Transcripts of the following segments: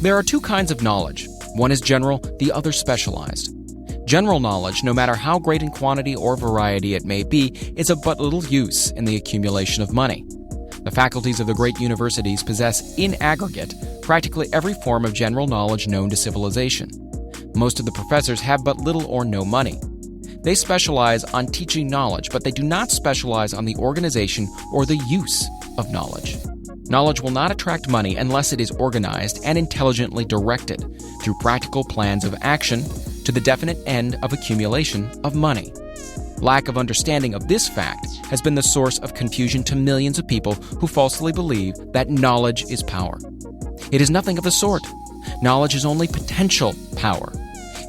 There are two kinds of knowledge. One is general, the other specialized. General knowledge, no matter how great in quantity or variety it may be, is of but little use in the accumulation of money. The faculties of the great universities possess, in aggregate, practically every form of general knowledge known to civilization. Most of the professors have but little or no money. They specialize on teaching knowledge, but they do not specialize on the organization or the use of knowledge. Knowledge will not attract money unless it is organized and intelligently directed through practical plans of action to the definite end of accumulation of money. Lack of understanding of this fact has been the source of confusion to millions of people who falsely believe that knowledge is power. It is nothing of the sort. Knowledge is only potential power.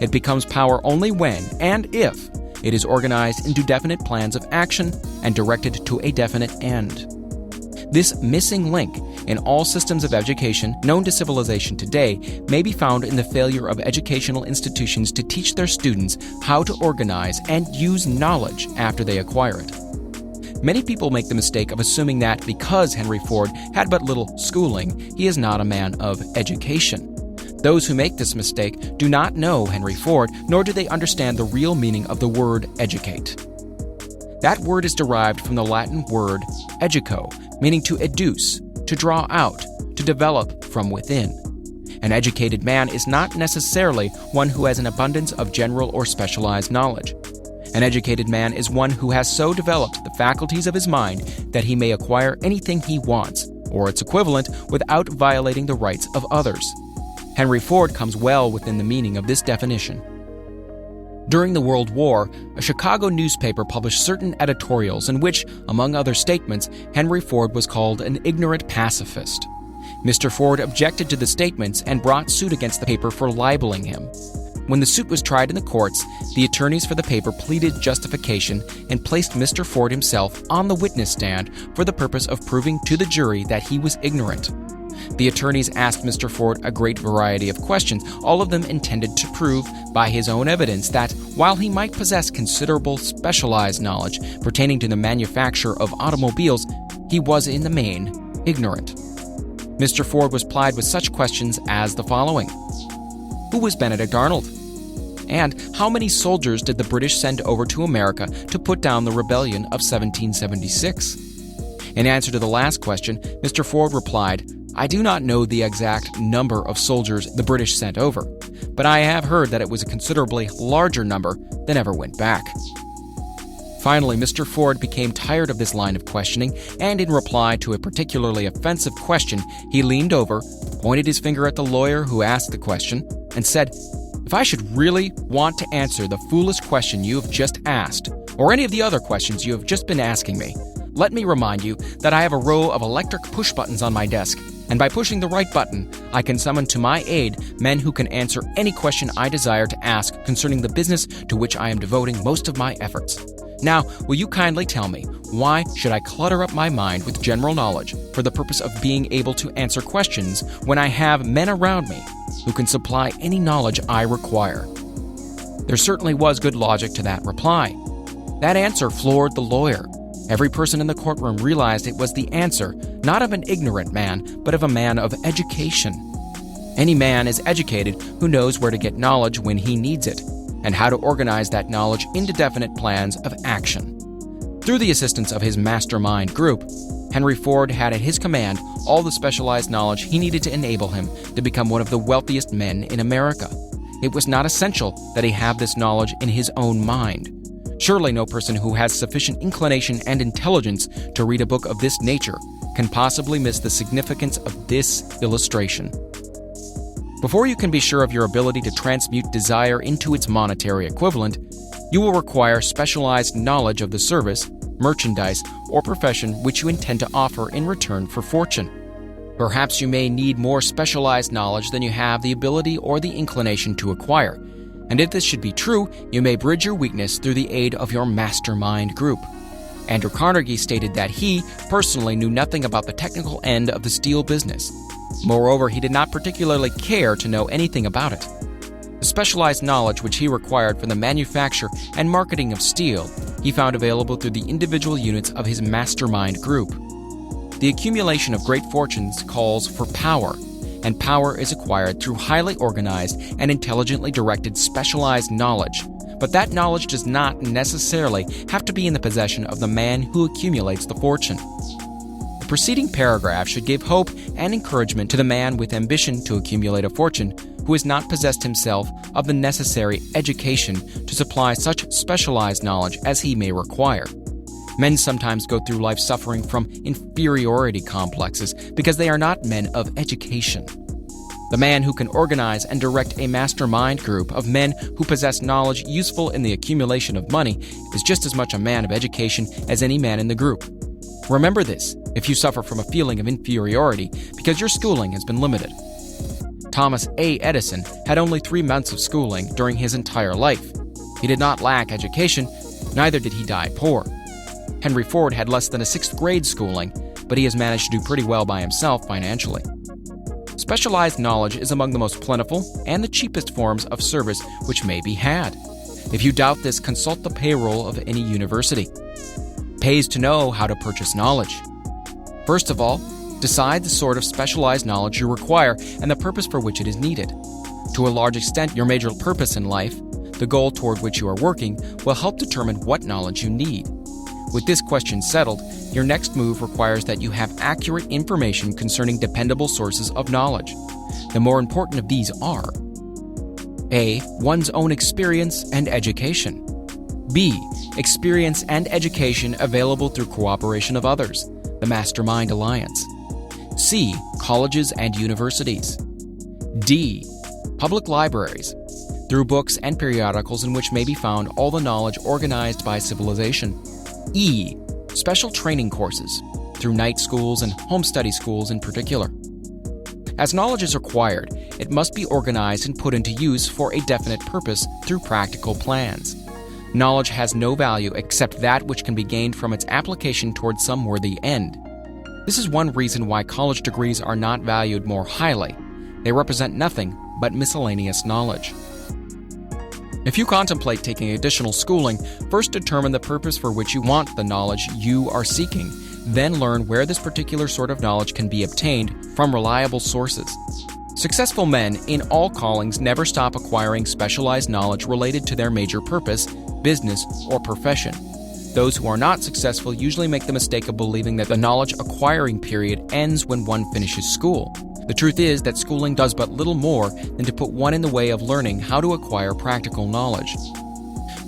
It becomes power only when and if it is organized into definite plans of action and directed to a definite end. This missing link in all systems of education known to civilization today may be found in the failure of educational institutions to teach their students how to organize and use knowledge after they acquire it. Many people make the mistake of assuming that because Henry Ford had but little schooling, he is not a man of education. Those who make this mistake do not know Henry Ford, nor do they understand the real meaning of the word educate. That word is derived from the Latin word educo, meaning to educe, to draw out, to develop from within. An educated man is not necessarily one who has an abundance of general or specialized knowledge. An educated man is one who has so developed the faculties of his mind that he may acquire anything he wants, or its equivalent, without violating the rights of others. Henry Ford comes well within the meaning of this definition. During the World War, a Chicago newspaper published certain editorials in which, among other statements, Henry Ford was called an ignorant pacifist. Mr. Ford objected to the statements and brought suit against the paper for libeling him. When the suit was tried in the courts, the attorneys for the paper pleaded justification and placed Mr. Ford himself on the witness stand for the purpose of proving to the jury that he was ignorant. The attorneys asked Mr. Ford a great variety of questions, all of them intended to prove, by his own evidence, that while he might possess considerable specialized knowledge pertaining to the manufacture of automobiles, he was in the main ignorant. Mr. Ford was plied with such questions as the following. Who was Benedict Arnold? And how many soldiers did the British send over to America to put down the rebellion of 1776? In answer to the last question, Mr. Ford replied, I do not know the exact number of soldiers the British sent over, but I have heard that it was a considerably larger number than ever went back. Finally, Mr. Ford became tired of this line of questioning, and in reply to a particularly offensive question, he leaned over, pointed his finger at the lawyer who asked the question, and said, If I should really want to answer the foolish question you have just asked, or any of the other questions you have just been asking me, let me remind you that I have a row of electric push buttons on my desk, and by pushing the right button, I can summon to my aid men who can answer any question I desire to ask concerning the business to which I am devoting most of my efforts. Now, will you kindly tell me, why should I clutter up my mind with general knowledge for the purpose of being able to answer questions when I have men around me who can supply any knowledge I require? There certainly was good logic to that reply. That answer floored the lawyer. Every person in the courtroom realized it was the answer, not of an ignorant man, but of a man of education. Any man is educated who knows where to get knowledge when he needs it, and how to organize that knowledge into definite plans of action. Through the assistance of his mastermind group, Henry Ford had at his command all the specialized knowledge he needed to enable him to become one of the wealthiest men in America. It was not essential that he have this knowledge in his own mind. Surely no person who has sufficient inclination and intelligence to read a book of this nature can possibly miss the significance of this illustration. Before you can be sure of your ability to transmute desire into its monetary equivalent, you will require specialized knowledge of the service, merchandise, or profession which you intend to offer in return for fortune. Perhaps you may need more specialized knowledge than you have the ability or the inclination to acquire. And if this should be true, you may bridge your weakness through the aid of your mastermind group. Andrew Carnegie stated that he personally knew nothing about the technical end of the steel business. Moreover, he did not particularly care to know anything about it. The specialized knowledge which he required for the manufacture and marketing of steel, he found available through the individual units of his mastermind group. The accumulation of great fortunes calls for power, and power is acquired through highly organized and intelligently directed specialized knowledge. But that knowledge does not necessarily have to be in the possession of the man who accumulates the fortune. The preceding paragraph should give hope and encouragement to the man with ambition to accumulate a fortune who has not possessed himself of the necessary education to supply such specialized knowledge as he may require. Men sometimes go through life suffering from inferiority complexes because they are not men of education. The man who can organize and direct a mastermind group of men who possess knowledge useful in the accumulation of money is just as much a man of education as any man in the group. Remember this if you suffer from a feeling of inferiority because your schooling has been limited. Thomas A. Edison had only 3 months of schooling during his entire life. He did not lack education, neither did he die poor. Henry Ford had less than a 6th grade schooling, but he has managed to do pretty well by himself financially. Specialized knowledge is among the most plentiful and the cheapest forms of service which may be had. If you doubt this, consult the payroll of any university. It pays to know how to purchase knowledge. First of all, decide the sort of specialized knowledge you require and the purpose for which it is needed. To a large extent, your major purpose in life, the goal toward which you are working, will help determine what knowledge you need. With this question settled, your next move requires that you have accurate information concerning dependable sources of knowledge. The more important of these are: A. One's own experience and education. B. Experience and education available through cooperation of others, the Mastermind Alliance. C. Colleges and universities. D. Public libraries, through books and periodicals in which may be found all the knowledge organized by civilization. E. Special training courses, through night schools and home study schools in particular. As knowledge is acquired, it must be organized and put into use for a definite purpose through practical plans. Knowledge has no value except that which can be gained from its application toward some worthy end. This is one reason why college degrees are not valued more highly. They represent nothing but miscellaneous knowledge. If you contemplate taking additional schooling, first determine the purpose for which you want the knowledge you are seeking. Then learn where this particular sort of knowledge can be obtained from reliable sources. Successful men in all callings never stop acquiring specialized knowledge related to their major purpose, business, or profession. Those who are not successful usually make the mistake of believing that the knowledge acquiring period ends when one finishes school. The truth is that schooling does but little more than to put one in the way of learning how to acquire practical knowledge.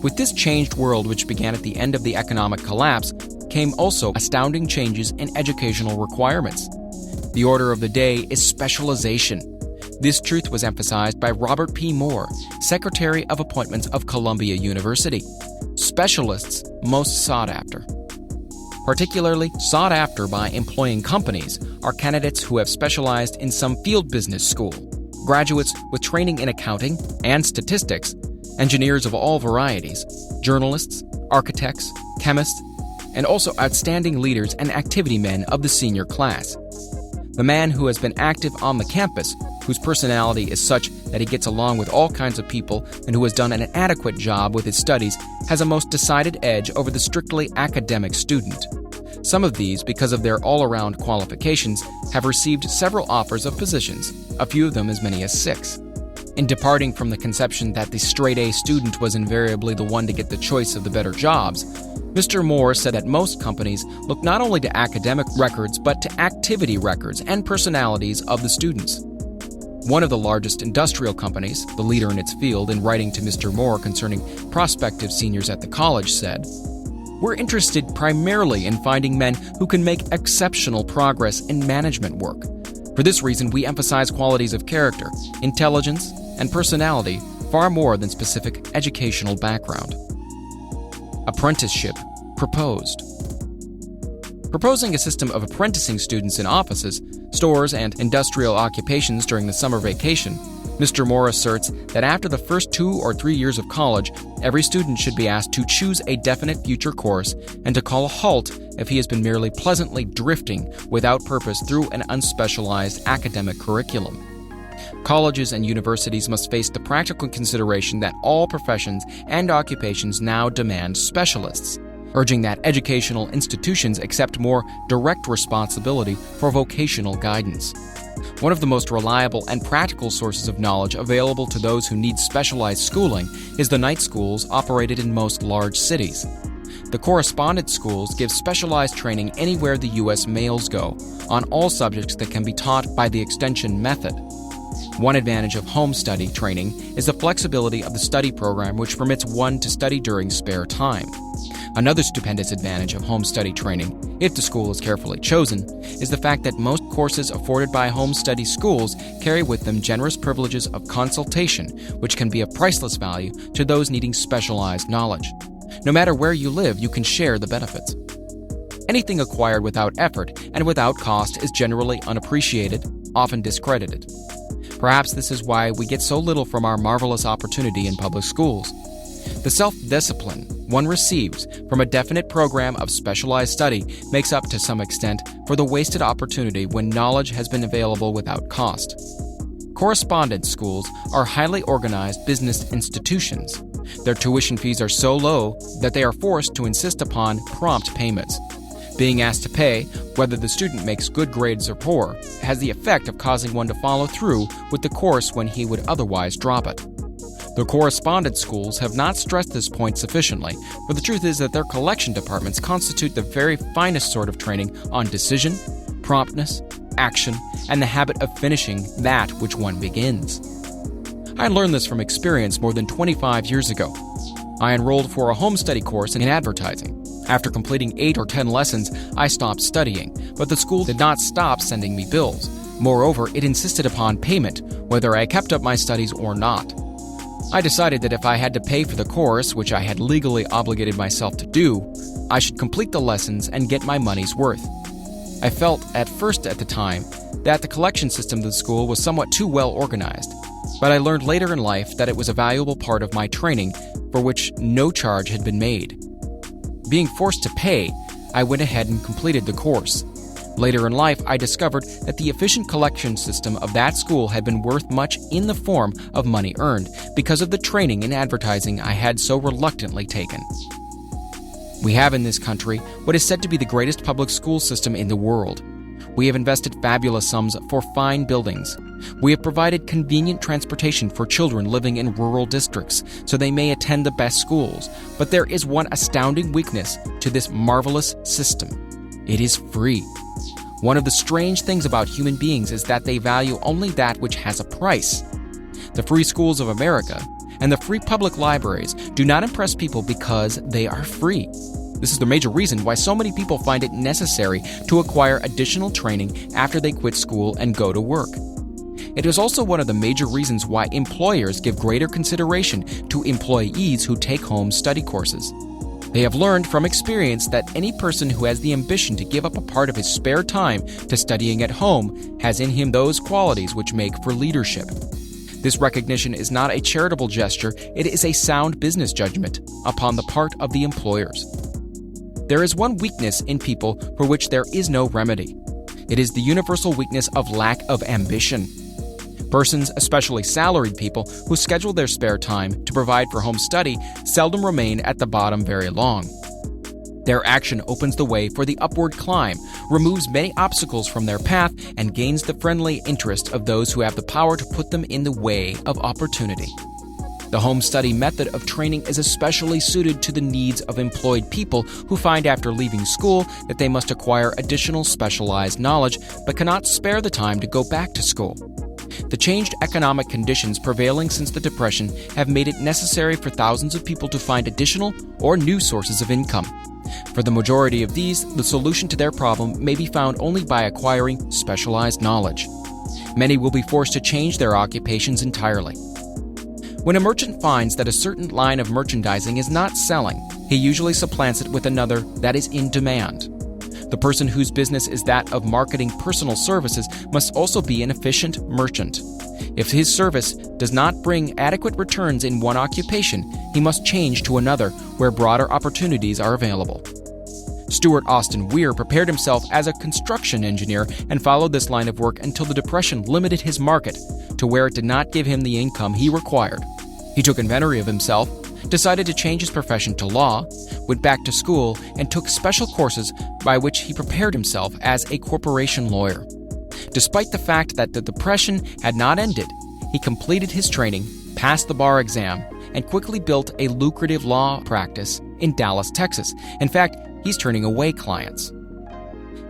With this changed world, which began at the end of the economic collapse, came also astounding changes in educational requirements. The order of the day is specialization. This truth was emphasized by Robert P. Moore, Secretary of Appointments of Columbia University. Specialists most sought after. Particularly sought after by employing companies are candidates who have specialized in some field business school, graduates with training in accounting and statistics, engineers of all varieties, journalists, architects, chemists, and also outstanding leaders and activity men of the senior class. The man who has been active on the campus, whose personality is such that he gets along with all kinds of people and who has done an adequate job with his studies, has a most decided edge over the strictly academic student. Some of these, because of their all-around qualifications, have received several offers of positions, a few of them as many as 6. In departing from the conception that the straight-A student was invariably the one to get the choice of the better jobs, Mr. Moore said that most companies look not only to academic records but to activity records and personalities of the students. One of the largest industrial companies, the leader in its field, in writing to Mr. Moore concerning prospective seniors at the college, said, "We're interested primarily in finding men who can make exceptional progress in management work. For this reason, we emphasize qualities of character, intelligence, and personality far more than specific educational background." Apprenticeship proposed. Proposing a system of apprenticing students in offices, stores, and industrial occupations during the summer vacation, Mr. Moore asserts that after the first 2 or 3 years of college, every student should be asked to choose a definite future course and to call a halt if he has been merely pleasantly drifting without purpose through an unspecialized academic curriculum. Colleges and universities must face the practical consideration that all professions and occupations now demand specialists, urging that educational institutions accept more direct responsibility for vocational guidance. One of the most reliable and practical sources of knowledge available to those who need specialized schooling is the night schools operated in most large cities. The correspondence schools give specialized training anywhere the U.S. males go, on all subjects that can be taught by the extension method. One advantage of home study training is the flexibility of the study program, which permits one to study during spare time. Another stupendous advantage of home study training, if the school is carefully chosen, is the fact that most courses afforded by home study schools carry with them generous privileges of consultation, which can be of priceless value to those needing specialized knowledge. No matter where you live, you can share the benefits. Anything acquired without effort and without cost is generally unappreciated, often discredited. Perhaps this is why we get so little from our marvelous opportunity in public schools. The self-discipline one receives from a definite program of specialized study makes up to some extent for the wasted opportunity when knowledge has been available without cost. Correspondence schools are highly organized business institutions. Their tuition fees are so low that they are forced to insist upon prompt payments. Being asked to pay, whether the student makes good grades or poor, has the effect of causing one to follow through with the course when he would otherwise drop it. The correspondence schools have not stressed this point sufficiently, for the truth is that their collection departments constitute the very finest sort of training on decision, promptness, action, and the habit of finishing that which one begins. I learned this from experience more than 25 years ago. I enrolled for a home study course in advertising. After completing 8 or 10 lessons, I stopped studying, but the school did not stop sending me bills. Moreover, it insisted upon payment, whether I kept up my studies or not. I decided that if I had to pay for the course, which I had legally obligated myself to do, I should complete the lessons and get my money's worth. I felt at first at the time that the collection system of the school was somewhat too well organized, but I learned later in life that it was a valuable part of my training for which no charge had been made. Being forced to pay, I went ahead and completed the course. Later in life, I discovered that the efficient collection system of that school had been worth much in the form of money earned because of the training in advertising I had so reluctantly taken. We have in this country what is said to be the greatest public school system in the world. We have invested fabulous sums for fine buildings. We have provided convenient transportation for children living in rural districts so they may attend the best schools. But there is one astounding weakness to this marvelous system. It is free. One of the strange things about human beings is that they value only that which has a price. The free schools of America and the free public libraries do not impress people because they are free. This is the major reason why so many people find it necessary to acquire additional training after they quit school and go to work. It is also one of the major reasons why employers give greater consideration to employees who take home study courses. They have learned from experience that any person who has the ambition to give up a part of his spare time to studying at home has in him those qualities which make for leadership. This recognition is not a charitable gesture, it is a sound business judgment upon the part of the employers. There is one weakness in people for which there is no remedy. It is the universal weakness of lack of ambition. Persons, especially salaried people, who schedule their spare time to provide for home study seldom remain at the bottom very long. Their action opens the way for the upward climb, removes many obstacles from their path, and gains the friendly interest of those who have the power to put them in the way of opportunity. The home study method of training is especially suited to the needs of employed people who find after leaving school that they must acquire additional specialized knowledge but cannot spare the time to go back to school. The changed economic conditions prevailing since the Depression have made it necessary for thousands of people to find additional or new sources of income. For the majority of these, the solution to their problem may be found only by acquiring specialized knowledge. Many will be forced to change their occupations entirely. When a merchant finds that a certain line of merchandising is not selling, he usually supplants it with another that is in demand. The person whose business is that of marketing personal services must also be an efficient merchant. If his service does not bring adequate returns in one occupation, he must change to another where broader opportunities are available. Stuart Austin Weir prepared himself as a construction engineer and followed this line of work until the Depression limited his market to where it did not give him the income he required. He took inventory of himself, decided to change his profession to law, went back to school, and took special courses by which he prepared himself as a corporation lawyer. Despite the fact that the Depression had not ended, he completed his training, passed the bar exam, and quickly built a lucrative law practice in Dallas, Texas. In fact, he's turning away clients.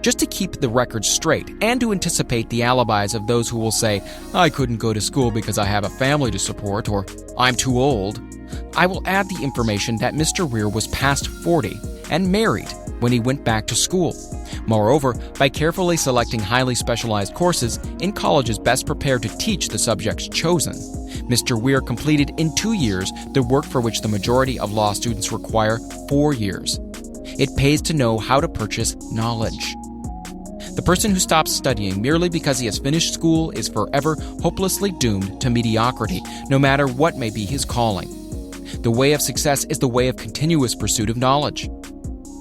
Just to keep the record straight and to anticipate the alibis of those who will say, "I couldn't go to school because I have a family to support," or "I'm too old," I will add the information that Mr. Weir was past 40 and married when he went back to school. Moreover, by carefully selecting highly specialized courses in colleges best prepared to teach the subjects chosen, Mr. Weir completed in 2 years the work for which the majority of law students require 4 years. It pays to know how to purchase knowledge. The person who stops studying merely because he has finished school is forever hopelessly doomed to mediocrity, no matter what may be his calling. The way of success is the way of continuous pursuit of knowledge.